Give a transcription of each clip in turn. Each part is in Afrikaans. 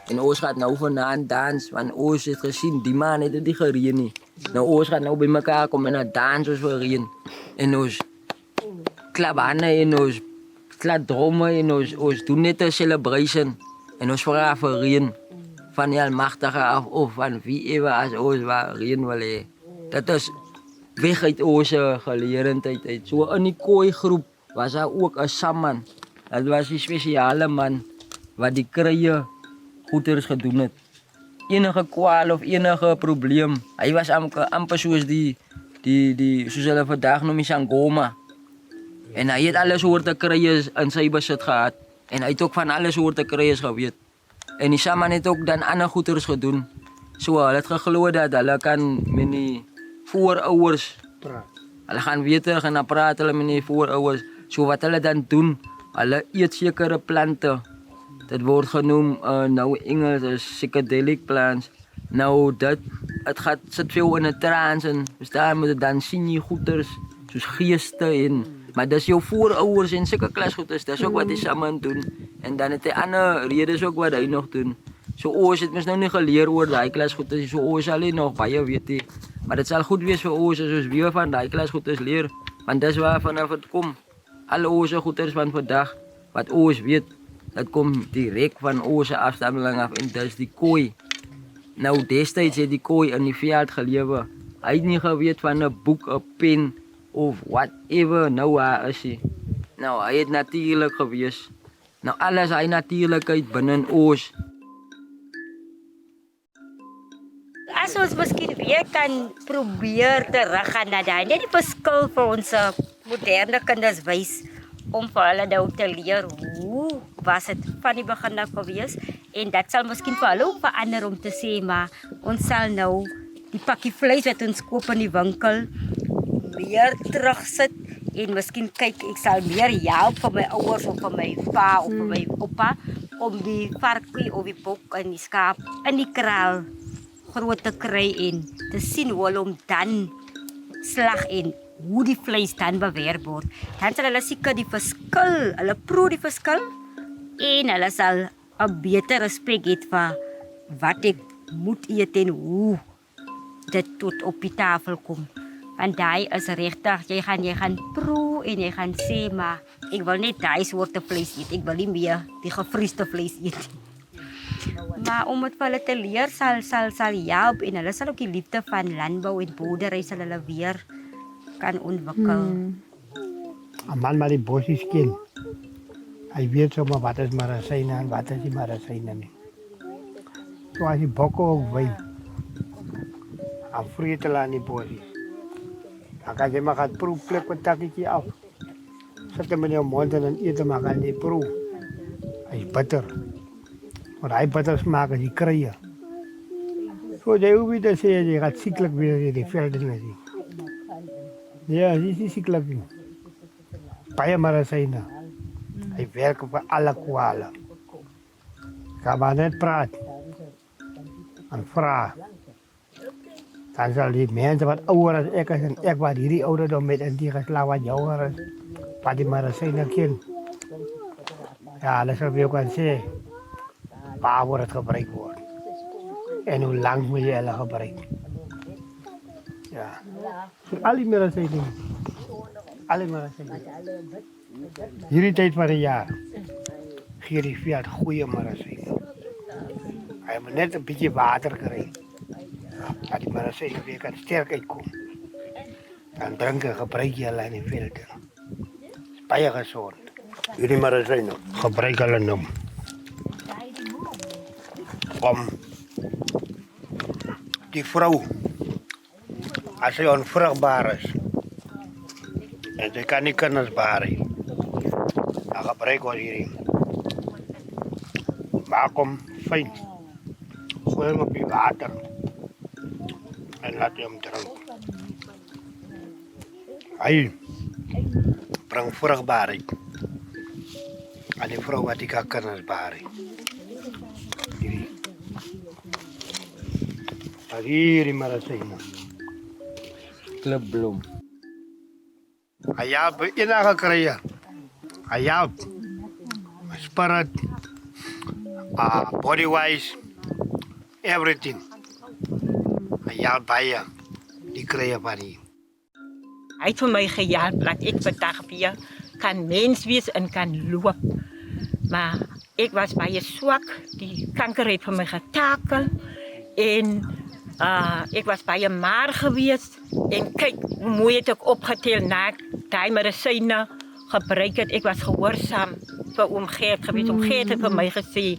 En ons gaat nou vanaand dans, want ons het gezien, die man het het niet gereën nie. Nou ons gaat nou bij elkaar komen en dan dans ons voor reën. En ons klap handen en ons klap drommen en ons doen net een celebration. En ons vragen voor reën. Van die Almachtige af of van wie even als ons waar reën wil hê. Dat is weg uit onze geleerdheid. Zo in die kooi groep was daar ook een samman. Dat was die speciale man wat die kraaie goeders gedoen het. Enige kwaal of enige probleem. Hy was amper soos die soos hulle vandag noem die Sangoma. En hy het alle soorte kraaie in sy besit gehad. En hy het ook van alle soorte kraaie geweet. En die samman het ook dan ander goeders gedoen. So hulle het geglo dat hulle kan met die voorouers praat. Hulle gaan weet en dan praat hulle met die voorouers. So wat hulle dan doen, hulle eet sekere plante. Dit word genoem nou Engels as psychedelic plants. Nou dit het gaat sit veel in 'n trance en verstaan moet dan sien jy goeders soos geeste en maar dis jou voorouers en sulke klasgoeders, dis ook wat die samman doen. En dan het hy ander redes ook wat hy nog doen. So ons het mens nou nie geleer oor daai klasgoeders, so ons sal nie nog baie weet nie. Maar dit sal goed wees vir ons as ons weer van daai klasgoeders leer, want dis waar vanaf dit kom. Al ons goeders van vandag wat ons weet, dit kom direk van ons afstammeling af en dis die kooi. Nou destyds het die kooi in die veld gelewe. Hy het nie geweet van 'n boek, 'n pen of whatever nou waar is hy. Nou hy het natuurlik gewees. Nou alles hy natuurlikheid binne ons. As ons miskien weer kan probeer teruggaan na daai net die verskil vir ons moderne kinders wys om vir hulle nou te leer hoe was dit van die begin af gewees en dit sal miskien vir hulle ook verander om te sê maar ons sal nou die pakkie vleis wat ons koop in die winkel meer terugsit en miskien kyk ek sal meer help vir my ouers of vir my pa of vir my oupa om die varkie of die bok en die skaap in die kraal groot te kry en te sien hoe hulle hom dan slag en hoe die vleis dan bewerk word. Dan sal hulle seker die verskil, hulle proe die verskil en hulle sal 'n beter respek hê vir wat ek moet eet en hoe dit tot op die tafel kom. Want daai is regtig, jy gaan proe en jy gaan sê maar ek wil net daai soorte vleis eet. Ek wil nie meer die gevriesde vleis eet. Maar om het vir hulle te leer sal help en hulle sal ook die liefde van landbou en boerdery sal hulle weer kan ontwikkel. 'n Man wat die bossies ken, hy weet sommer wat is marasyne en wat is nie marasyne nie. So as die bokke ook wy, dan vreet hulle aan die bossies. Dan kan jy maar gaan proe, pluk een takkie af. Sit hem in jou mond en dan eet hem, maar gaan die proe. Hy is bitter. Want hy bitter smaak as die kraaie. So jy hoef nie te sê, jy gaat sieklik weer in die velde nie. Ja, hy is nie sieklik nie. Baie marasyne. Hy werk op alle kwale. Kan maar net praat. En vra. Dan sal die mense wat ouder as ek is en ek wat hierdie ouderdom met en die geslag wat jonger is, wat die marasyne ken. Ja, hulle sal weer kan sê, waar word het gebruik word. En hoe lang moet jy hulle gebruik. Ja. Al die marasyne. Alle marasyne. Hierdie tyd van die jaar gee die veld goeie marasyne. Hy moet net 'n bietjie water kry. Dat die marasyne weer kan sterk uitkom. Dan drink en gebruik jy hulle in die veld. Baie gesond. Hierdie marasyne gebruik hulle nou om die vrou as sy onvrugbaar is en sy kan nie kinders baar nie, dan gebruik ons hierdie. Maak hom fyn, gooi hom op die water en laat hom drink. Hy bring vrugbaarheid aan die vrou wat die kinders baar nie. Hierdie marasyne. Klipblom. Hy help enige kraaie. Hy help. Sparret, body-wise, everything. Hy baie die kry van die. Hy het vir my gehelp dat ek vandag weer kan mens wees en kan loop. Maar ek was baie swak, die kanker het vir my getakel en ek was baie maar geweest en kyk hoe mooi het ek opgetel na die medisyne gebruik het. Ek was gehoorsaam vir oom Gert geweest. Oom Gert het vir my gesê,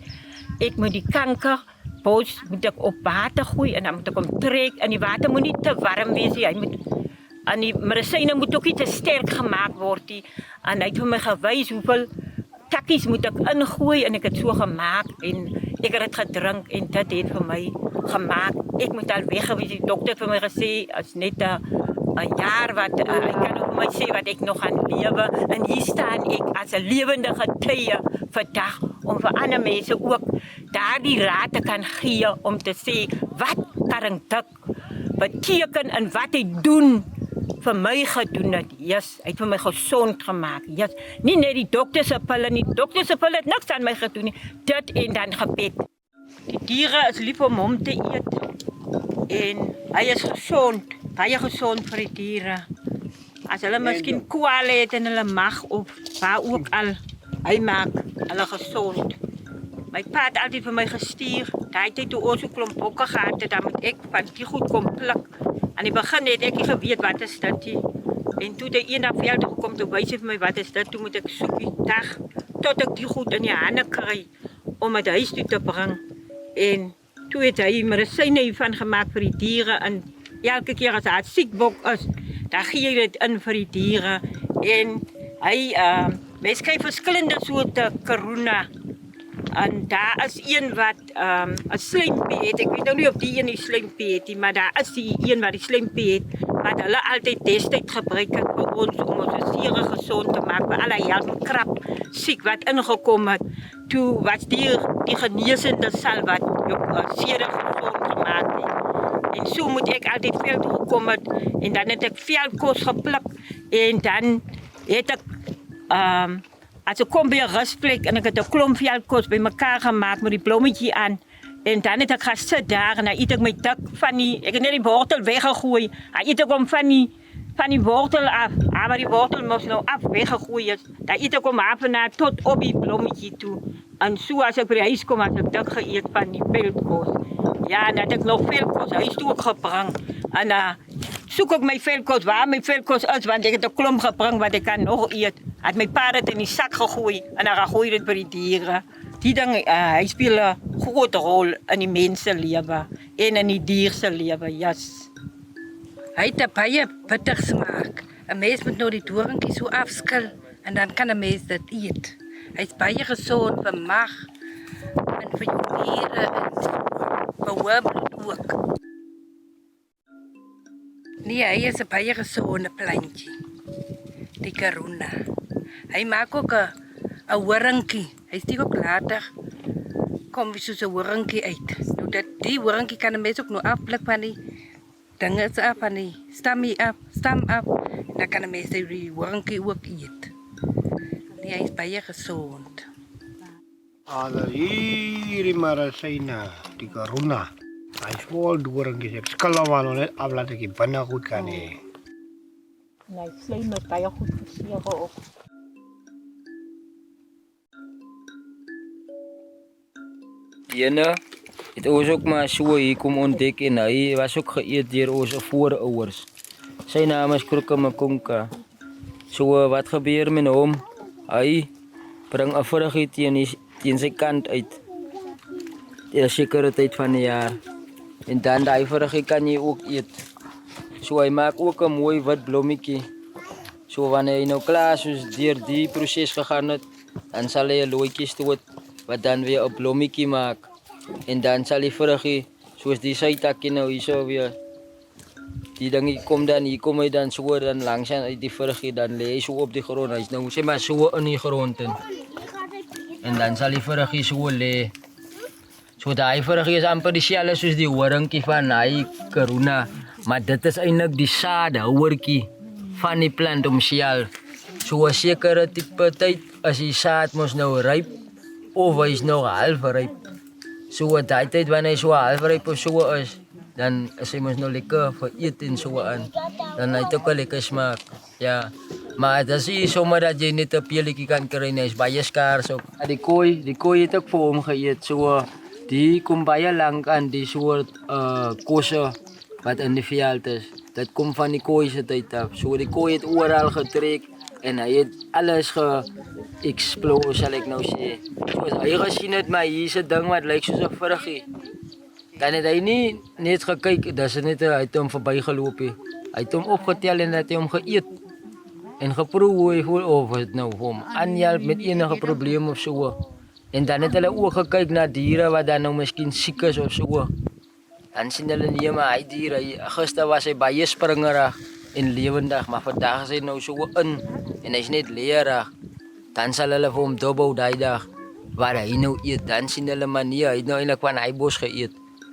ek moet die kankerbos moet ek op water gooi en dan moet ek hom trek en die water moet nie te warm wees nie. Hy moet en die medisyne moet ook nie te sterk gemaak word nie. En hy het vir my gewys hoeveel takkies moet ek ingooi en ek het so gemaak en ek het dit gedrink en dit het vir my gemaak. Ek moet al weg gewees. Die dokter het vir my gesê as net 'n jaar wat hy kan ook my sê wat ek nog gaan lewe en hier staan ek as 'n lewende getuie vandag om vir ander mense ook daardie raad te kan gee om te sê wat Karin Dik beteken en wat hy doen vir my gedoen het. Yes, hy het vir my gesond gemaak. Yes, nie net die dokter se pille nie. Dokter se pille het niks aan my gedoen nie. Dit en dan gebed. Die diere is lief om hom te eet. En hy is gesond, baie gesond vir die diere. As hulle miskien kwale het en hulle mag of waar ook al, hy maak hulle gesond. My pa het altyd vir my gestuur. Daai tyd toe ons so klomp bokke gehad het, dan moet ek van die goed kom pluk. Aan die begin het ek nie geweet wat is dit nie. En toe die eendag veld toe gekom, toe wys hy vir my wat is dit. Toe moet ek soek die dag tot ek die goed in die hande kry om dit huis toe te bring. En toe het hy medisyne hiervan gemaak vir die diere en elke keer as hy siek bok is, dan gee hy dit in vir die diere. En hy mens kry verskillende soorte karuna. En daar is een wat 'n slijmpie het. Ek weet nou nie of die een die slijmpie het nie, maar daar is die een wat die slijmpie het, wat hulle altyd destyd gebruik het vir ons om ons diere gesond te maak, vir alle help krap siek wat ingekom het. Toe was die geneesende sal wat seere gesond gemaak het. En so moet ek altyd veld toe gekom het en dan het ek veldkos gepluk en dan het ek as ek kom by 'n rusplek en ek het 'n klomp veldkos bymekaar gemaak met die blommetjie aan en dan het ek gaan sit daar en dan eet ek my dik van die, ek het net die wortel weggegooi. Hy eet ek hom van die wortel af. Maar die wortel moes nou af weggegooi is. Dan eet ek hom af en na tot op die blommetjie toe. En so as ek by die huis kom, as ek dik geëet van die veldkos. Ja, en dat ek nog veldkos huis toe ook gebring. En soek ek my veldkos waar my veldkos is, want ek het 'n klomp gebring wat ek kan nog eet. Het my pa dit in die sak gegooi en dan gooi dit by die diere. Die ding, hy speel 'n groot rol in die mense lewe en in die dier se lewe, yes. Hy het 'n baie bitter smaak. 'n Mens moet nou die doringkies so afskil en dan kan 'n mens dit eet. Hy's baie gesond vir mag en vir jou niere en vir hoëbloed ook. Nee, hy is 'n baie gesonde plantjie. Die karuna. Hy maak ook 'n horingkie. Hy steek ook later kom wie soos 'n horingkie uit. Nou die horingkie kan 'n mens ook nou afpluk van die dinge is af van die stam af. En dan kan 'n mens die horingkie ook eet. Nee, hy is baie gesond. Hierdie medisyne, die karuna. Hy is vol doringkies. Ek skil hom al net af laat ek die binne goed kan hê. En hy slijm met baie goed versewe op. Ene het ons ook maar so hier kom ontdek en hy was ook geëet deur ons voorouers. Sy naam is Krokamakonka. So wat gebeur met hom? Hy bring 'n vruggie teen sy kant uit. Die sekere tyd van die jaar. En dan daai vruggie kan jy ook eet. So hy maak ook 'n mooi wit blommetjie. So wanneer hy nou klaar soos deur die proses gegaan het, dan sal hy 'n looitjie stoot wat dan weer 'n blommetjie maak. En dan sal die vruggie soos die sytakkie nou hierso weer. Die dingie kom dan hier kom hy dan so dan langsaan uit die vruggie dan lê hy so op die grond. Hy's nou sê maar so in die grond in. En dan sal die vruggie so lê. So daai vruggie is amper dieselfde soos die horingkie van hy karuna, maar dit is eintlik die saadhouertjie van die plant homself. So 'n sekere tipe tyd as die saad mos nou ryp of hy's nog half ryp, So daai tyd wanneer hy so halfryp of so is, dan is hy mos nou lekker vir eet en so aan. Dan hy het ook 'n lekker smaak. Ja. Maar dit is nie sommer dat jy net 'n peletjie kan kry nie, is baie skaars ook. Die koei het ook vir hom geëet. So die kom baie lank aan die soort kosse wat in die veld is. Dit kom van die koei se tyd af. So die koei het oral getrek en hy het alles ge-explode, sal ek nou sê. So as hy gesien het, maar hier's 'n ding wat lyk soos 'n vruggie. Dan het hy nie net gekyk, dis net hy het hom verbygeloop nie. Hy het hom opgetel en het hy hom geëet. En geproe hoe hy voel of het nou vir hom aanhelp met enige probleem of so. En dan het hulle ook gekyk na diere wat dan nou miskien siek is of so. Dan sien hulle nee, maar hy diere, gister was hy baie springerig en lewendig, maar vandag is hy nou so in en hy's net leerig. Dan sal hulle vir hom dophou daai dag waar hy nou eet. Dan sien hulle maar nee, hy het nou eintlik van hy bos geëet.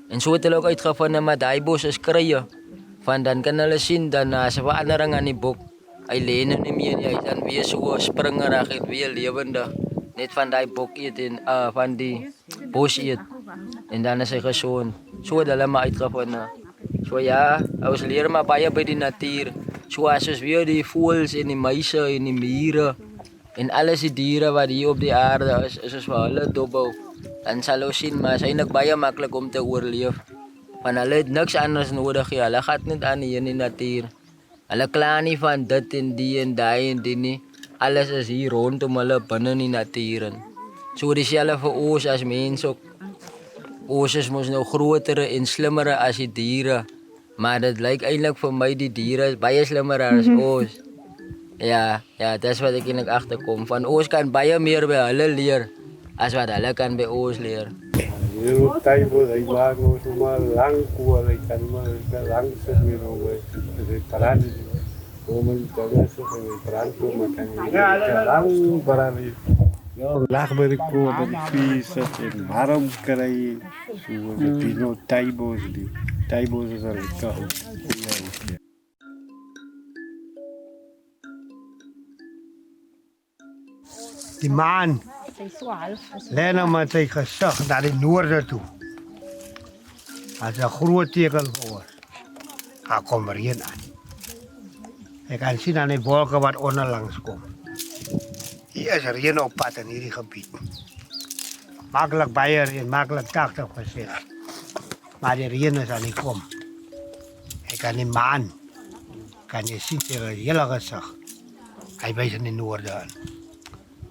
En so het hulle ook uitgevind maar daai bos is krye. Van dan kan hulle sien dan as 'n verandering aan die bok. Hy lê nou nie meer nie, hy is dan weer so springerig en weer lewendig. Net van daai bok eet en van die bos eet. En dan is hy gesond. So het hulle maar uitgevind. So ja, ons leer maar baie by die natuur. So as ons weer die voëls en die muise en die mure en alles die diere wat hier op die aarde is ons vir hulle dophou. Dan sal ons sien, maar is eintlik baie maklik om te oorleef. Want hulle het niks anders nodig nie. Hulle gaan net aan hier in die natuur. Hulle kla nie van dit en die en daai en die nie. Alles is hier rondom hulle binne in die natuur. So dieselfde vir ons as mense ook. Ons is mos nou groter en slimmer as die diere. Maar dit lyk eintlik vir my die diere is baie slimmer as ons. Ja, dis wat ek eintlik agterkom. Van ons kan baie meer by hulle leer as wat hulle kan by ons leer. Yung taibo, ay bago sumalang kuha, ay kanma, lang sa miro, ay parang, kuman taga sa parang kumakan, lang parang, yung lakbari ko, nagpisa, and maram karay, so, Pino taibo sa ikaw. Die maan, lê nou met sy gesig naar die noorde toe. As 'n groot teken voor. Daar kom reën aan. Ek kan sien aan die wolke wat onderlangs kom. Hier is reën op pad in hierdie gebied. Maklik baie reën, maklik 80%. Maar die reën is aan die kom. Ek kan die maan, kan jy sien sy hele gesig. Hy wys in die noorde aan.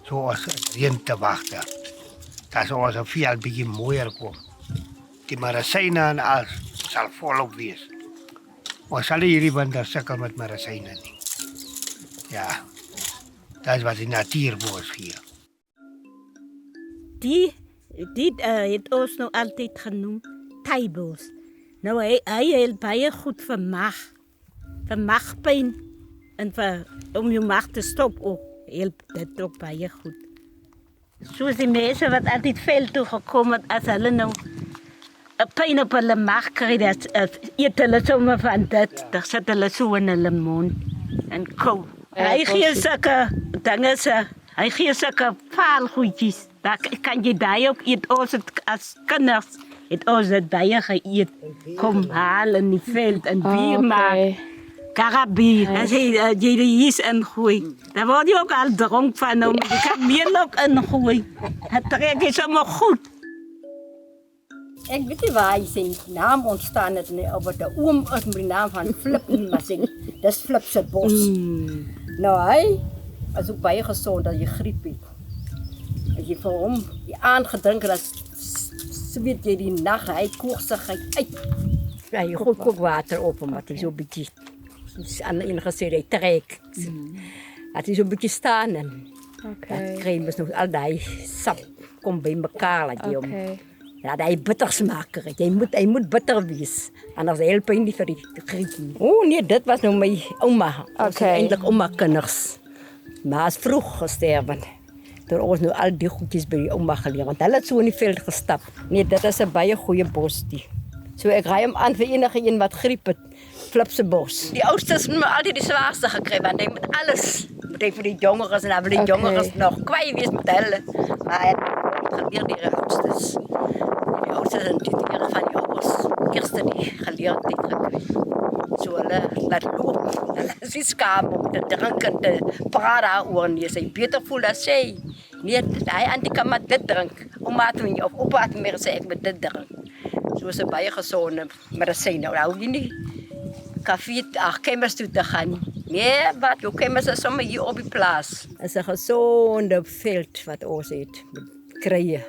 Zoals reën te wachten. Dat zoals een veld bietjie mooier kom. Die marasijnen en alles sal volop wees. Ons sal hierdie winter sukkel met marasijnen nie. Ja, dat is wat die natuur vir ons gee. Die het ons nou altyd genoem taibos. Nou hy help baie goed vir magpyn en om jou mag te stop ook. Help dit ook baie goed. Soos die mense wat altyd veld toe gekom het, as hulle nou 'n pyn op hulle mag kry, dat eet hulle sommer van dit, dan sit hulle so in hulle mond en kou. Hy gee sulke dinge, hy gee sulke paalgoedjies, dan kan jy daai ook eet. Ons het as kinders, het ons dit baie geëet. Kom haal in die veld en bier maak. Karabier, as jy die hys ingooi. Dan word jy ook al dronk van hom. Jy kan meer ook ingooi. Het trek is allemaal goed. Ek weet nie waar hy sy naam ontstaan het nie, of het 'n oom is met die naam van Flip nie, maar sy, dis Flip se bos. Nou hy is ook baie gesond as jy griep het. As jy vir hom die aand gedrink het, sweet jy die nag, hy koorsigheid uit. Ja, jy gooi kookwater op hom, wat hy so bietjie aan die gesê hy trek. Dat hy so bietjie staan en dat kry mos nou al daai sap kom by mekaar laat jy hom. Ja, hy bitter smaak. Hy moet bitter wees. Anders help hy nie vir die griep nie. Nee, dit was nou my ouma. Eintlik ouma kinders. Maar is vroeg gesterwe. Door ons nou al die goedjies by die ouma geleer, want hulle het so in die veld gestap. Nee, dit is 'n baie goeie bos die. So ek raai hom aan vir enige een wat griep het. Flip se bos. Die oudste moet altyd die zwaarste gekry, want hy moet alles. Moet hy vir die jongeres en dan wil die jongeres nog kwaai wees met hulle. Maar het gebeur die oudstes. Die oudste en die dieren van die ouders eerst die geleerdheid gekry. So hulle laat loop. Hulle is nie skaam om te drink en te praat daaroor nie. Sy beter voel as sy. Nee, hy aan die kan maar dit drink. Omdat hy of opaat meer sê ek moet dit drink. So is 'n baie gesonde medisyne. Nou hou jy nie koffie chemist toe te gaan nie. Nee, wat jou chemist is sommer hier op die plaas. Is 'n gesonde veld wat ons het met krye.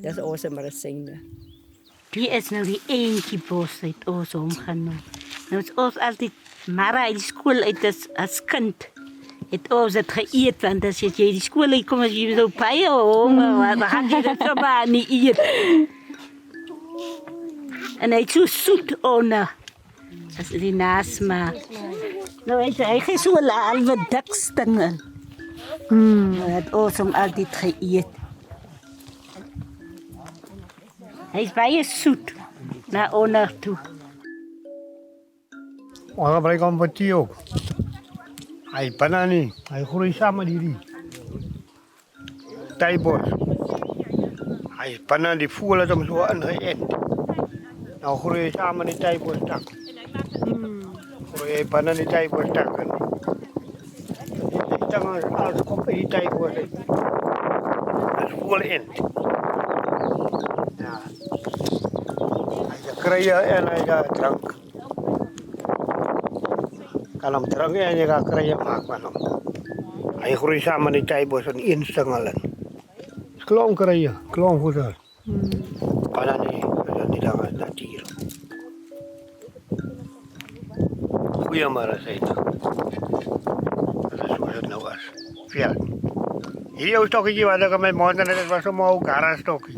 Dis ons medisyne. Die is nou die eentjie bos uit ons omgenoem. Nou is ons altyd maar uit die skool uit as kind. Het ons het geëet, want as jy die skool uitkom, as jy so baie honger, dan gaan jy dit so maar nie eet. En hy het so soet onder. As die nasmaak. Nou hy gee so 'n halwe dik stingel. Het ons hom altyd geëet. Hy is baie soet na onder toe. Ons gebruik hom vir tee ook. Hy banani, hy groei saam met hierdie tybos. Hy banani die voel het hom so ingeënt. Nou groei hy saam met die tybos tak. Groei hy banani tybos tak. Dan als kom hy tybos uit. Hy voel in. Ja. Hy kry en hy drank. Kan hom drank en jy kan kry maak van hom. Hy groei saam met die tybos in een stingel in. Dis klomp kry, klomp voedsel. Banani, dat nie daar natuur. Goeiemôre sê dit. Dit is hoe dit nou was. Veld. Hierdie ou stokkie wat ek met my mond en dit was so 'n ou garastokkie.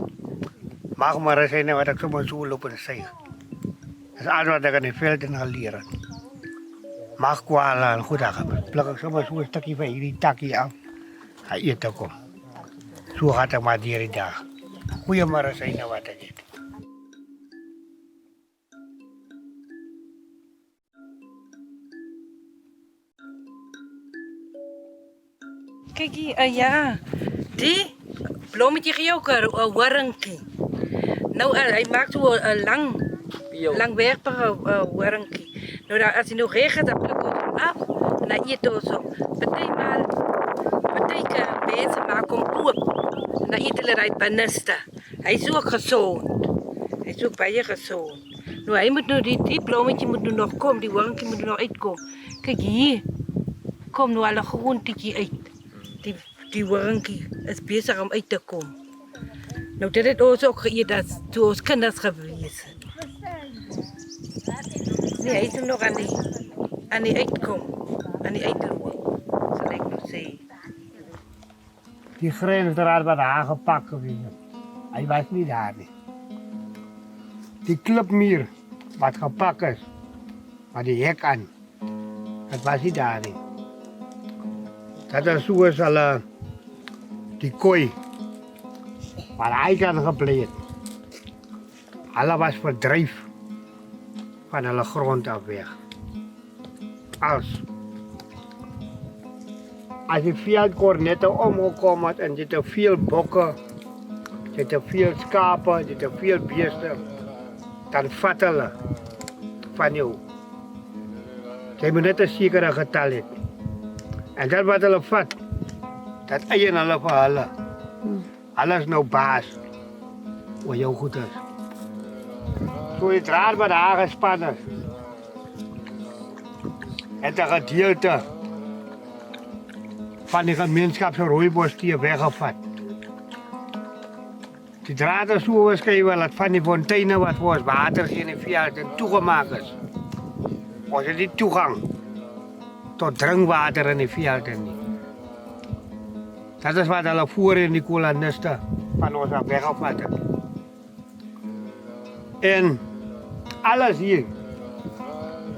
Mag maar sê net wat ek sommer so loop en sê. Dis al wat ek in die veld en geleer het. Mag kwala en goed aan. Pluk ek sommer so 'n stukkie van hierdie takkie af. Hy eet ook hom. So gaat ek maar deur die dag. Goeiemôre sê nou wat ek het. Kyk hier, ja. Die blommetje gee ook 'n horingkie. Nou hy maak so 'n langwerpige horingkie. Nou dan as jy nou reg het, dan pluk ons hom af en dan eet ons hom. Partyke mense maak hom oop en dan eet hulle daai binneste. Hy's ook gesond. Hy's ook baie gesond. Nou hy moet nou die blommetje moet nou nog kom, die horingkie moet nou nog uitkom. Kyk hier. Kom nou al 'n groentjie uit. Die horingkie is besig om uit te kom. Nou dit het ons ook geëet as toe ons kinders gewees het. Nee, hy is nog aan die uitkom, aan die uitloop, sal ek nou sê. Die grensdraad wat daar gepak gewees het. Hy was nie daar nie. Die klipmuur wat gepak is, maar die hek aan, dit was nie daar nie. Dat is soos hulle die kooi waar hy kan gebly het. Hulle was verdryf van hulle grond af weg. As die veldkornette omgekom het en jy te veel bokke, jy te veel skape, jy te veel beeste, dan vat hulle van jou. Jy moet net 'n sekere getal hê. En dat wat hulle vat, dat eien hulle vir hulle. Hulle is nou baas oor jou goed is. So die draad wat daar gespan is, het 'n gedeelte van die gemeenskap se rooibos die weggevat. Die draad is so geskrywe dat van die fonteine wat vir ons water gee in die veld en toegemaak is. Ons het nie toegang tot drinkwater in die veld nie. Dat is wat hulle voor in die koloniste van ons af weggevat het. En alles hier,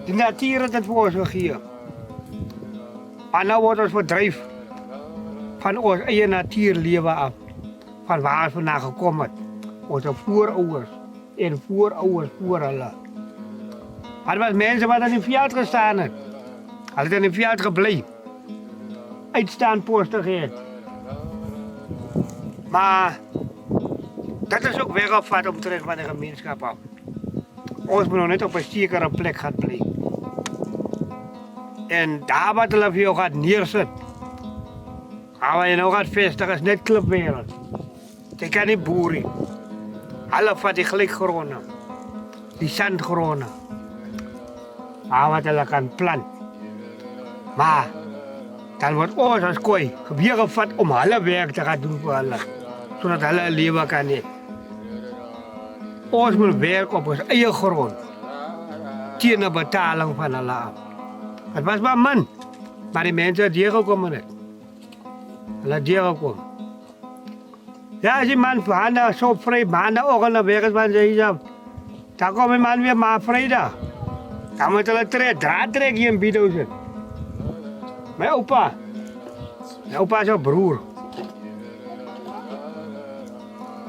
die natuur het dit vir ons gegee. Maar nou word ons verdryf van ons eie natuurlewe af, van waar ons vandaan gekom het. Onze voorouers en voorouers voor hulle. Het was mense wat in die veld gestaan het. Hulle het in die veld gebly. Uitstaanposte gehad. Maar Dat is ook weggevat omtrent van de gemeenschap af. Ons moet nog net op een zekere plek gaan blijven. En daar wat hulle vir jou gaat neersit, waar je nou gaat vestigen, is net klipwereld. Jy kan nie boer nie. Hulle vat die glikgronde, die sandgronde, waar wat hulle kan plant. Maar dan wordt ons als kooi weer gevat om hulle werk te gaan doen vir hulle, sodat hulle 'n lewe kan hê. Ons moet werk op ons eie grond, teen 'n betaling van hulle af. Het was maar min, maar die mense het hier gekom net. Hulle het hier gekom. Ja, as die man maandag so vry, maandagoggend na werk is, want dan kom die man weer maar vrydag. Dan moet hulle draad trek hier in Biedhausen. Mijn opa is een broer.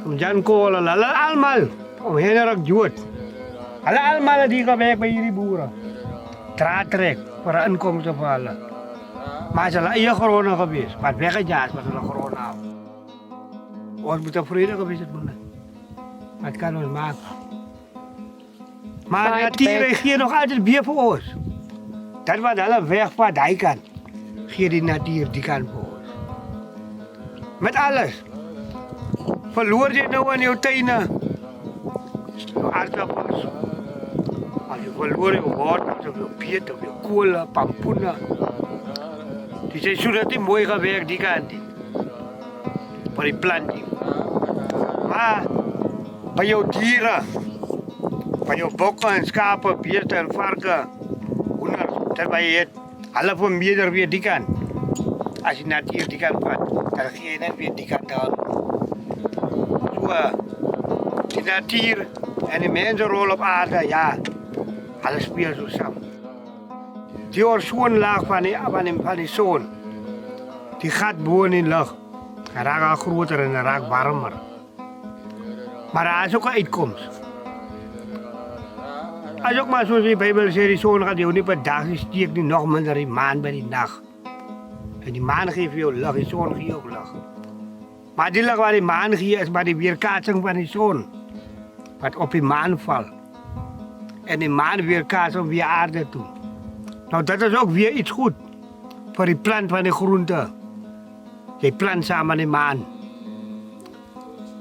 Om Jan Kolen, hulle allemaal, om Henrik Jood. Hulle allemaal die gewerkt bij hierdie boeren. Draad trek voor de inkomsten van hulle. Maar ze zijn eie gronde geweest, wat weggejaagd was hulle gronde af. Ons moet tevreden geweest het man. Wat kan ons maken? Maar de natuur reageert nog altijd weer voor ons. Dat wat hulle wegvat, hij kan. Gee die natuur die kan voor ons. Met alles. Verloor je nou in je tuinen. Je aardappels. Als je verloor je wortels, of je piet, of je kolen, pampoenen. Die seizoen die mooi gewerkt, die kan niet. Voor die planting. Maar bij jouw dieren, bij jouw bokken en schapen, beesten en varken, hoenders, terwijl je het alle van meerder weer die kant. Als je natuur die kant vat, dan ga je net weer die kant aan. So, die natuur en die mensenrol op aarde, ja, alles speelt zo samen. Die ozonlaag van die zon, die gaat boven in de lucht. Hij raakt al groter en hij raakt warmer. Maar daar is ook een uitkomst. Als ook maar zoals die Bijbel zegt, die zon gaat jou niet per dag, die steekt niet nog minder die maan bij die nacht. En die maan geeft jou licht, die zon geeft ook licht. Maar die licht waar die maan geeft, is maar die weerkaatsing van die zon. Wat op die maan valt. En die maan weerkaatst weer aarde toe. Nou dat is ook weer iets goed. Voor die plant van die groente. Die plant samen met die maan.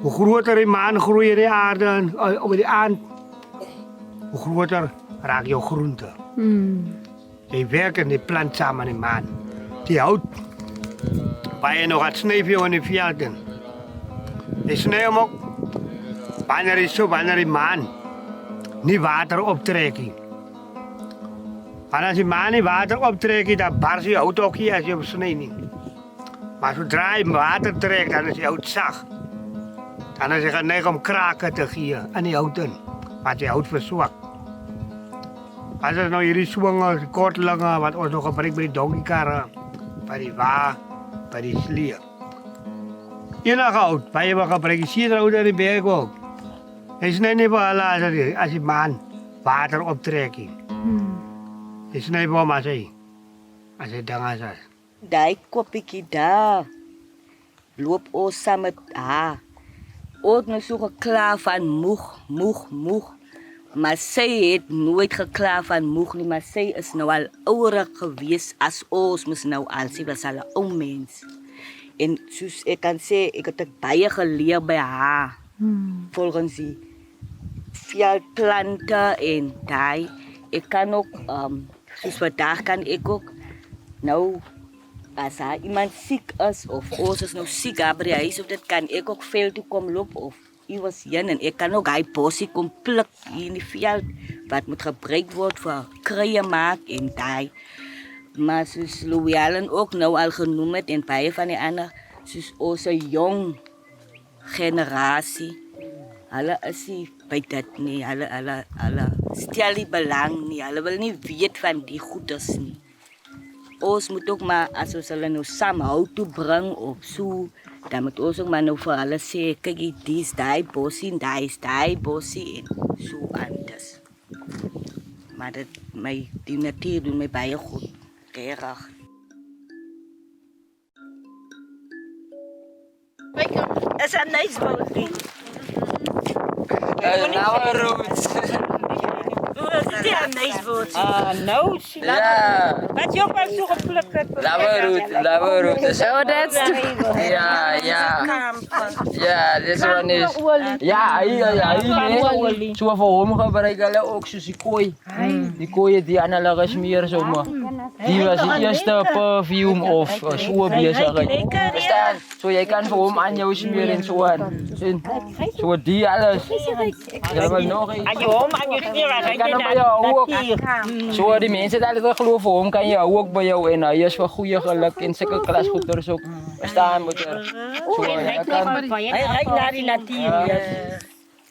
Hoe groter die maan groeit in de aarde, op die aard, hoe groter raakt jouw groente. Die werken, die plant samen met die maan. Die hout, waar je nog gaat snijden in de velden. Die snijdt hem ook, wanneer die maan niet water optrekt. Maar als die maan niet water optrekt, dan barst je hout ook hier als je hem snijdt. Maar zodra je water trekt, dan is je hout zacht. Dan is je geneigd om kraken te geven aan die houten, wat je hout verzwakt. Als het nou hierdie swinge, kortlinge, wat ons nog gebruik bij die donkiekarren, bij die wa, bij die slee. Enige hout, waar je wat gebruikt, je ziet er hout in die berg ook. Het is niet voor alle als die maan water optrekt. Het is niet voor maar als je dangas is. Daai koppiekie daar loop ons saam met haar. Ook nou so geklaar van moeg. Maar sy het nooit geklaar van moeg nie, maar sy is nou al ouder gewees as ons mos nou al. Sy was al 'n ou mens. En soos ek kan sê, ek het baie geleer by haar. Volgens die veldplante en daai. Ek kan ook, soos vandaag kan ek ook nou, as iemand ziek is of ons is nou ziek by die huis of dit kan ek ook veel toe kom loop of iewers heen en ek kan ook hy bossie kom pluk hier in die veld wat moet gebruik word vir kruie maak en daai. Maar soos Louis Allen ook nou al genoem het en baie van die ander, soos ons jong generasie, hulle is nie by dit nie, hulle stel nie belang nie, hulle wil nie weet van die goeders nie. Ons moet ook maar, as ons hulle nou saam hout toe bring of so, dan moet ons ook maar nou vir hulle sê, kyk, die is die bossie en die is die bossie en so anders. Maar die natuur doen my baie goed, regtig. Is 'n nice bossie. Lava roots. Dit is een nice woord. Nou, Ja. wat jy ook al so gepluk het. Lava root. Oh, that's Ja. Ja, this one is. Ja, nee. So vir hom gebruik hulle ook soos die kooi. Die kooi die analoge smeer sommer. Die was die eerste perfume of so besigheid. Verstaan? So jy kan vir hom aan jou smeer en so aan. Sien? So die alles. Ja, maar nog iets. Aan jou hom, aan jou knie, Jy kan hom by jou ook. So die mense het altyd geglo vir hom kan jy ook by jou en hy is vir goeie geluk en sulke klasgoeders ook. Verstaan moeder? So jy kan Hy ryk na die natuur.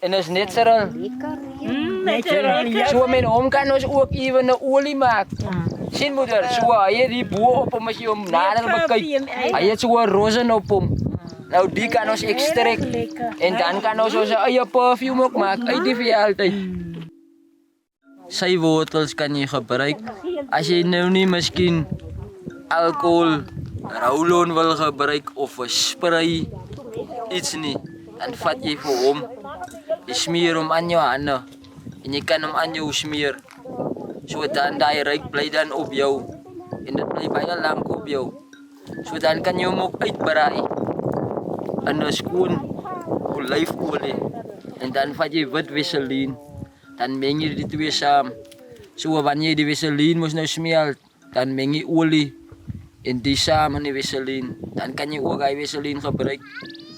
en is natural. So met hom kan ons ook ewen 'n olie maak. Sien moeder, so hy het die bo op hom as jy hom nader bekyk. Hy het so 'n rosin op hom. Nou die kan ons ekstrek en dan kan ons ons eie perfume ook maak uit die veeltyd. Sy wortels kan jy gebruik as jy nou nie miskien alcohol, roll-on wil gebruik of 'n spray iets nie, dan vat jy vir hom. Jy smeer hom aan jou hande en jy kan hom aan jou smeer. So dan daai ryk bly dan op jou en dit bly baie lank op jou. So dan kan jy hom ook uitbraai in 'n skoon olyfolie en dan vat jy wit vaseline. Dan meng jy die twee saam. So wanneer jy die vaseline mos nou smelt, dan meng jy olie en die saam in die vaseline. Dan kan jy ook hy vaseline gebruik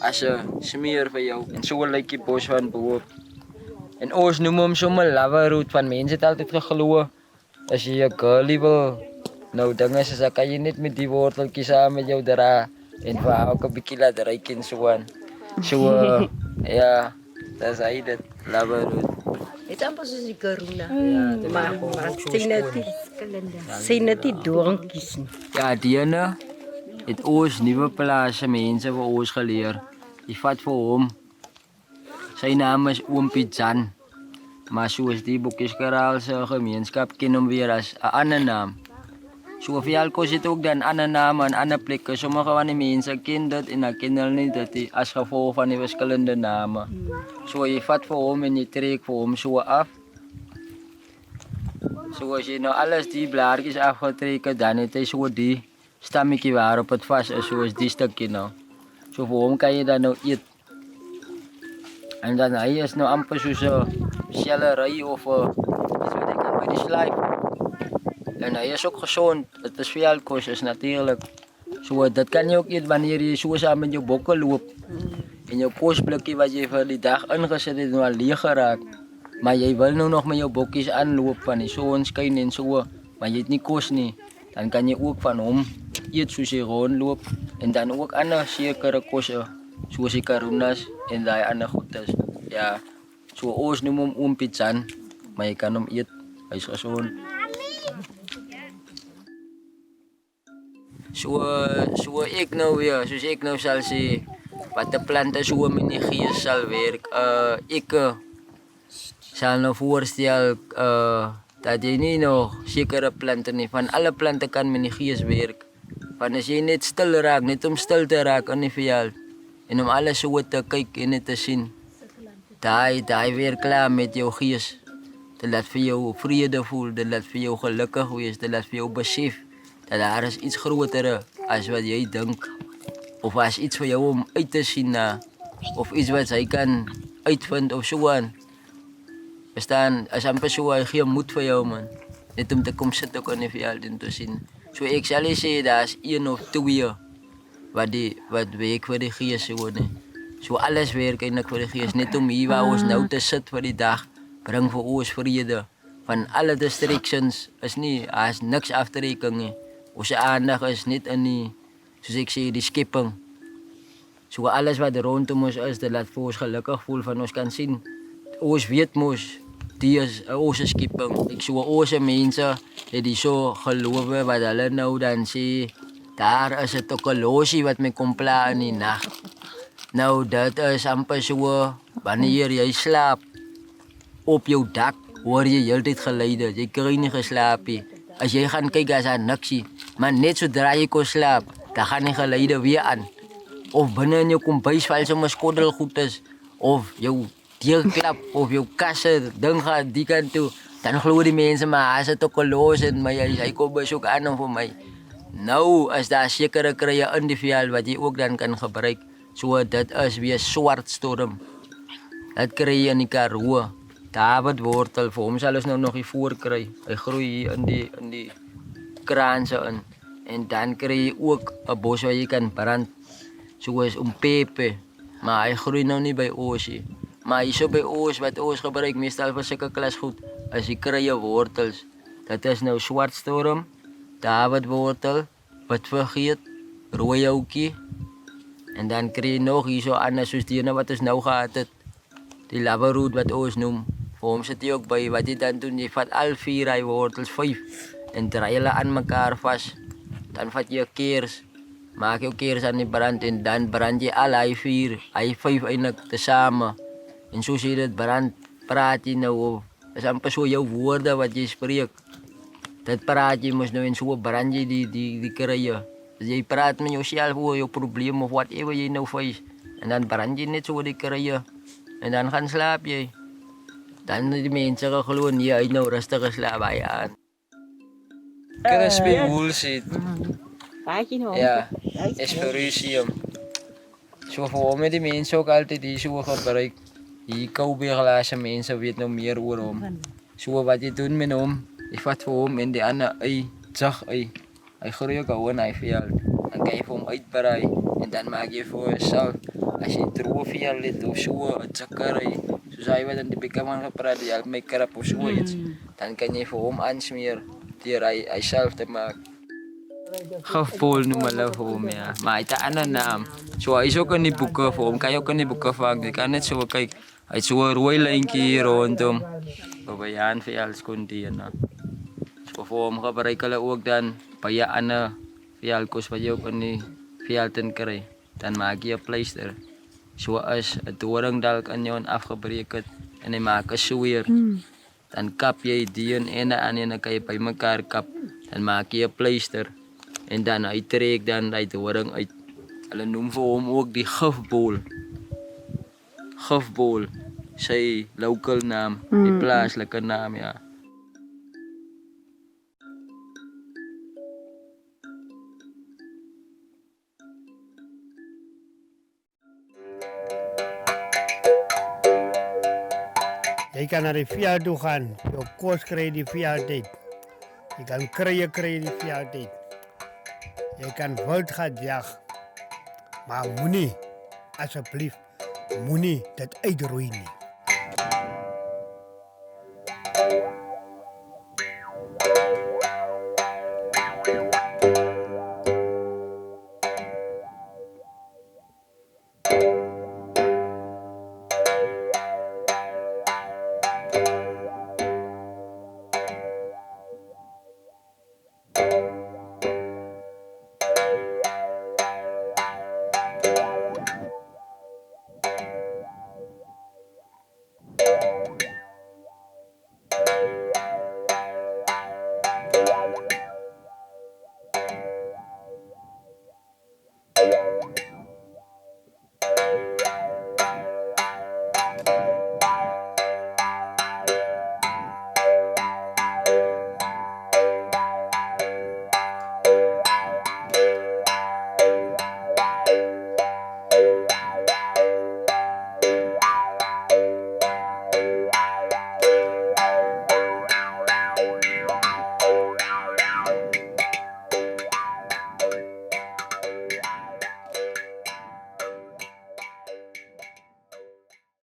as 'n smeer vir jou. En so lyk die bos van bo. En ons noem hom sommer lava root, van mense het altyd geglo as jy 'n girlie wil nou dinge soos dan kan jy net met die worteltjies saam met jou dra en vir haar ook 'n bietjie laat ryk en so aan. So ja, dis hy dit lava root. Dit is amper soos die karuna. Ja, Maar sy net die doornkies nie. Ja, die ene het ons nuwe plase mense vir ons geleer. Die vat vir hom. Sy naam is Oom Pijan. Maar soos die Boekeskaraal se gemeenskap ken hom weer as 'n ander naam. So vir alkos het ook dan ander name en ander plekke. Sommige van die mense ken dit en dan ken hulle nie dit as gevolg van die verskillende name. So jy vat vir hom en jy trek vir hom so af. So as jy nou alles die blaartjies afgetrek het, dan het hy so die stammetjie waarop het vas is, soos die stukkie nou. So vir hom kan jy dan nou eet. En dan hy is nou amper soos 'n sellery of 'n iets wat jy kan by die slyp. En hy is ook gezond. Het is veel kos, is natuurlijk. So, dat kan je ook eet wanneer je zo samen met je bokken loopt. En je kostblikje wat je voor die dag ingezet hebt, al leeg geraakt. Maar jij wil nu nog met je bokjes aanlopen van die zon schijnen en zo. Maar je hebt niet kost niet. Dan kan je ook van hem eet zoals je rondloopt. En dan ook andere zekere kosten. Zoals die karunas en die andere goedjes. Ja, zo ons noemen hem Oom Pijan. Maar je kan hem eten. Hij is gezond. So ek nou weer, soos ek nou sal sê, wat die plante so in die gees sal werk. Ek sal nou voorstel dat jy nie nog sekere plante nie, van alle plante kan met die gees werk. Want as jy net stil raak, net om stil te raak in die veld, en om alles so te kyk en te sien, daai werk klaar met jou gees. Dit laat vir jou vrede voel, dit laat vir jou gelukkig wees, dit laat vir jou besef dat daar is iets groter as wat jy dink. Of as iets vir jou om uit te sien na. Of iets wat hy kan uitvind of so aan. Verstaan, as amper so, hy gee moed vir jou man. Net om te kom sit ook in die veld en te sien. So ek sal nie sê, daar is 1 of 2 wat werk vir die gees so nie. So alles werk eintlik vir die gees. Net om hier waar ons nou te sit vir die dag, bring vir ons vrede. Van alle distractions is nie, daar is niks afterekening nie. Ons aandag is net in die, soos ek sê, die skepping. So alles wat rondom ons is, dit laat vir ons gelukkig voel van ons kan sien. Ons weet mos, die is ons skepping. Ek so ons mense het die so gelowe wat hulle nou dan sê, daar is 'n tokkolosie wat my kom pla in die nag. Nou dit is amper so, wanneer jy slaap op jou dak, hoor jy heeltyd geluide, jy kry nie geslaap nie. As jy gaan kyk, as daar niksie, maar net sodra jy kon slaap, dan gaan die geluide weer aan. Of binne in jou kombuis val sommer skottelgoed is, of jou deurklap of jou kasse ding gaan die kant toe, dan glo die mense maar as dit ook los en my hy kom besoek aan vir my. Nou as daar sekere krye in die veld wat jy ook dan kan gebruik. So dit is weer swart storm. Dit kry jy in die Karoo. David wortel, vir hom sal ons nou nog die voorkry. Hy groei hier in die kraanse in. En dan kry jy ook 'n bos waar jy kan brand. Soos pepe. Maar hy groei nou nie by ons nie. Maar hierso by ons wat ons gebruik meestal vir sulke klas goed, is die krye wortels. Dit is nou swartstorm, David wortel, wat vergeet, rooi houtjie. En dan kry jy nog hierso anders soos die ene wat ons nou gehad het. Die laveroot wat ons noem. Vir hom sit jy ook by wat jy dan doen, jy vat al 4 hy wortels, 5 en draai hulle aan mekaar vas. Dan vat jy 'n kers, maak jou kers aan die brand en dan brand jy al hy 4, hy 5 eintlik tesame. En soos jy dit brand, praat jy nou, is amper so jou woorde wat jy spreek. Dit praat jy mos nou en so brand jy die krye. Dus jy praat met jouself oor jou probleem of whatever jy nou face. En dan brand jy net so die krye. En dan gaan slaap jy. Dan die mense geglo nee, hy nou rustig geslaap hy aan. Crispy woolseed. Ja, Espericium. So vir hom het die mense ook altyd hier so gebruik. Die koubeglaase mense weet nou meer oor hom. So wat jy doen met hom, jy vat vir hom en die ander ei, zag ei. Hy groei ook gewoon hy veld. Dan kan jy vir hom uitbrei en dan maak jy vir hom salt. As jy droe veld het of so, 'n zakkerry, soos hy wat in die bekman gepraat, jy help my krap of so iets, dan kan jy vir hom aansmeer deur hy self te maak. Gifbol noem hulle vir hom, ja. Maar hy het 'n ander naam. So hy is ook in die boeke vir hom, kan jy ook in die boeke vang. Jy kan net so kyk, hy het so 'n rooi lyntjie hier rondom. By Jan Veld konteena. So vir hom gebruik hulle ook dan baie ander veldkos wat jy ook in die veld in kry. Dan maak jy 'n pleister. So as 'n doring dalk in jou afgebreek het en hy maak 'n sweer. Dan kap jy die en aan en dan kan jy by mekaar kap. Dan maak jy 'n pleister. En dan hy trek dan die doring uit. Hulle noem vir hom ook die gifbol. Gifbol, sy local naam, die plaaslike naam, ja. Jy kan naar die veld toe gaan, jou kos kry die veld uit. Jy kan krye kry die veld uit. Jy kan wild gaan jag. Maar moenie, asseblief, moenie dit uitroei nie.